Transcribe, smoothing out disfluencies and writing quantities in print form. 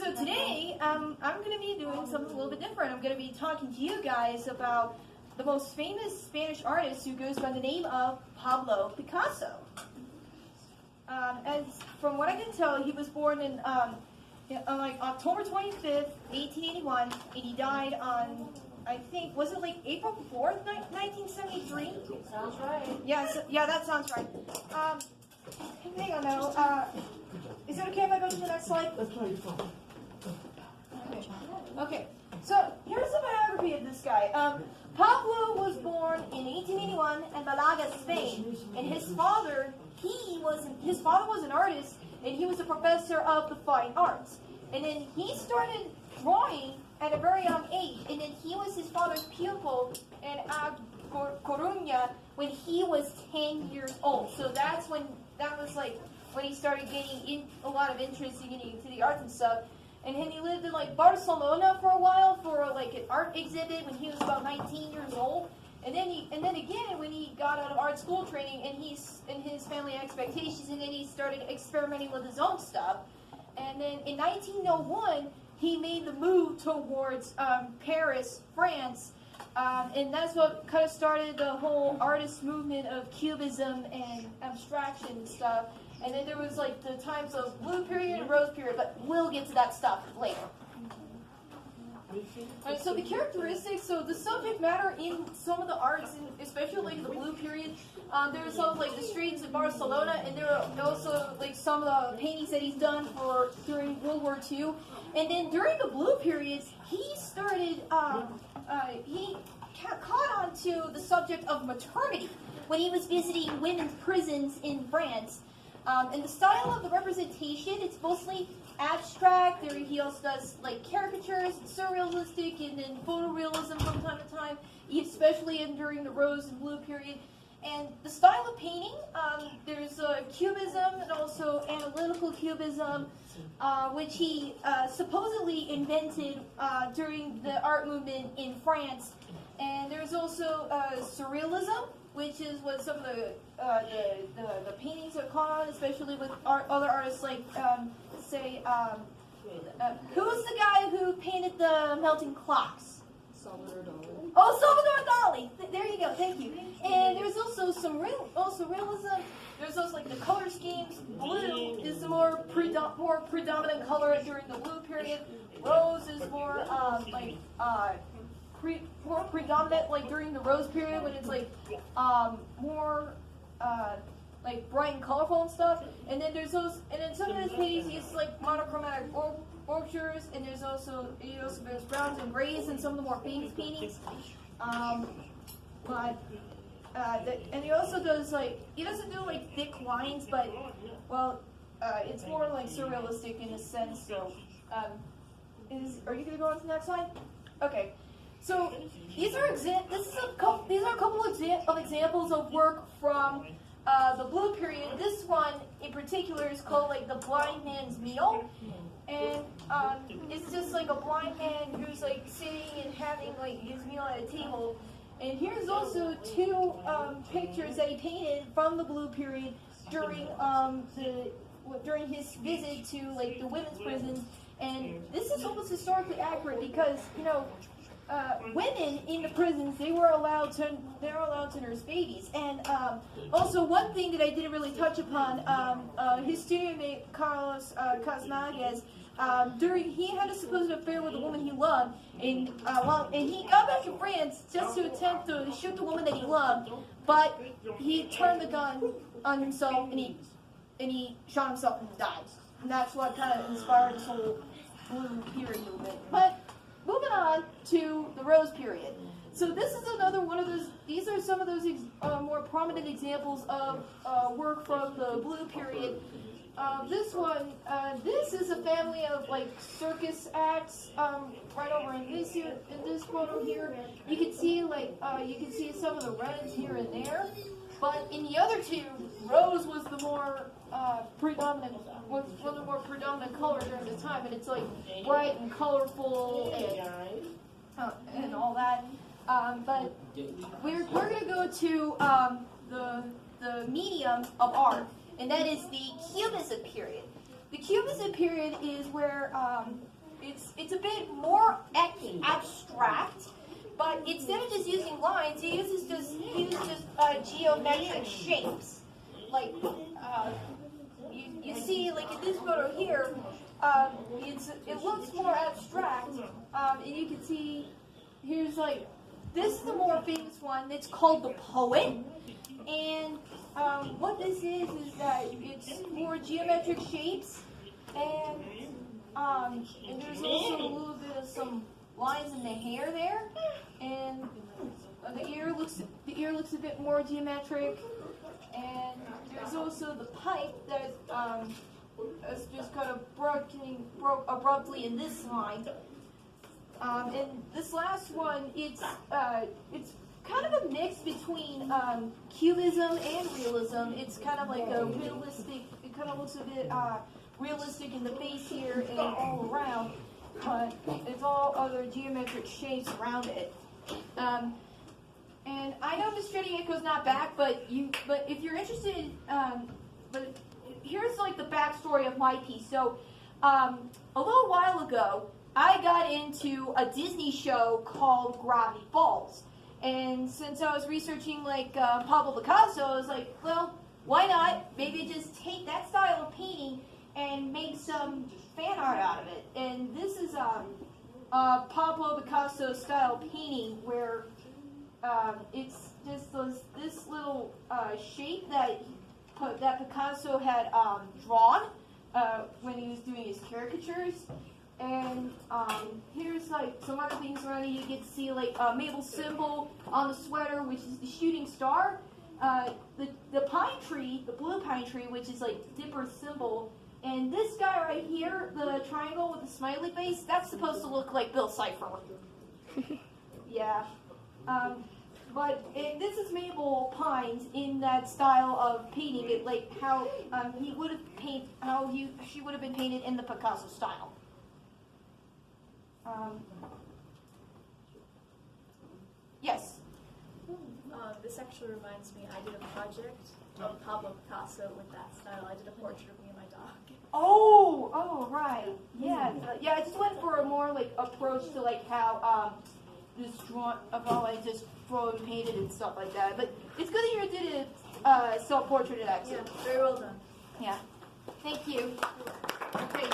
So today, I'm going to be doing something a little bit different. I'm going to be talking to you guys about the most famous Spanish artist who goes by the name of Pablo Picasso. As from what I can tell, he was born in like October 25th, 1881, and he died on, I think, was it like April 4th, 1973? Sounds right. Yeah, that sounds right. Hang on now. Is it okay if I go to the next slide? That's try your phone. Okay, so here's the biography of this guy. Pablo was born in 1881 in Malaga, Spain, and his father was an artist, and he was a professor of the fine arts. And then he started drawing at a very young age, and then he was his father's pupil in Coruña when he was 10 years old. So that was when he started getting a lot of interest in getting into the arts and stuff. And then he lived in like Barcelona for a while for like an art exhibit when he was about 19 years old. And then again when he got out of art school training and his family expectations, and then he started experimenting with his own stuff. And then in 1901 he made the move towards Paris, France, and that's what kind of started the whole artist movement of Cubism and abstraction and stuff. And then there was like the times of blue period and rose period, but we'll get to that stuff later. Alright, so the characteristics, so the subject matter in some of the arts, especially like the blue period, there was some like the streets in Barcelona, and there are also like some of the paintings that he's done during World War II. And then during the blue periods, he started, he caught on to the subject of maternity when he was visiting women's prisons in France. And the style of the representation, it's mostly abstract. He also does like caricatures, surrealistic, and then photorealism from time to time, especially during the rose and blue period. And the style of painting, there's Cubism and also analytical Cubism, which he supposedly invented during the art movement in France. And there's also surrealism, which is what some of the paintings are called, especially with other artists like, who's the guy who painted the melting clocks? Salvador Dali. Oh, Salvador Dali! There you go, thank you. And there's also realism. There's also like the color schemes. Blue is the more predominant color during the blue period. Rose is more more predominant like during the rose period when it's like more like bright and colorful and stuff. And then there's some of his paintings use like monochromatic orchers, and there's browns and grays in some of the more famous paintings. And he also does he doesn't do like thick lines, but it's more like surrealistic in a sense. So are you gonna go on to the next slide? Okay. So these are a couple of examples of work from the blue period. This one in particular is called like the blind man's meal, and it's just like a blind man who's like sitting and having like his meal at a table. And here's also two pictures that he painted from the blue period during his visit to like the women's prisons. And this is almost historically accurate because women in the prisons, they were allowed to nurse babies. And also one thing that I didn't really touch upon, his studio mate Carlos Casnagues, he had a supposed affair with a woman he loved, and he got back to France just to attempt to shoot the woman that he loved, but he turned the gun on himself and he shot himself and died. And that's what kind of inspired this whole blue period movement. But moving on to the rose period. So this is another one of those, these are some of those more prominent examples of work from the blue period. This is a family of like circus acts, right over in this photo here. You can see some of the reds here and there. But in the other two, rose was the more predominant color during the time, and it's like bright and colorful and all that. But we're going to go to the medium of art, and that is the Cubism period. the Cubism period is where it's a bit more abstract, but instead of just using lines, he uses just geometric shapes. Like you see, like in this photo here, it looks more abstract, and you can see here's like this is the more famous one. It's called the Poet, and what this is that it's more geometric shapes, and there's also a little bit of some lines in the hair there, and the ear looks a bit more geometric, and there's also the pipe that is just kind of broke abruptly in this line. And this last one, it's kind of a mix between Cubism and realism. It's kind of like a realistic. It kind of looks a bit realistic in the face here and all around, but it's all other geometric shapes around it. And I know Miss Trading Echo's not back, but if you're interested, but here's like the backstory of my piece. So a little while ago, I got into a Disney show called Gravity Falls. And since I was researching like Pablo Picasso, I was like, well, why not maybe just take that style of painting and make some fan art out of it. And this is Pablo Picasso style painting where it's just this little shape that Picasso had drawn when he was doing his caricatures. And here's like some other things around it. You get to see like Mabel's symbol on the sweater, which is the shooting star. The pine tree, the blue pine tree, which is like Dipper's symbol. And this guy right here, the triangle with the smiley face, that's supposed to look like Bill Cipher. Yeah. But this is Mabel Pines in that style of painting it, like how she would have been painted in the Picasso style. Yes. This actually reminds me, I did a project of Pablo Picasso with that style. I did a portrait of me and my dog. Oh, right. Yeah, yeah. I just went for a more like approach to like how this drawing of how I just draw and painted and stuff like that. But it's good that you did a self-portrait of that too. Yeah, very well done. Yeah. Thank you. Okay.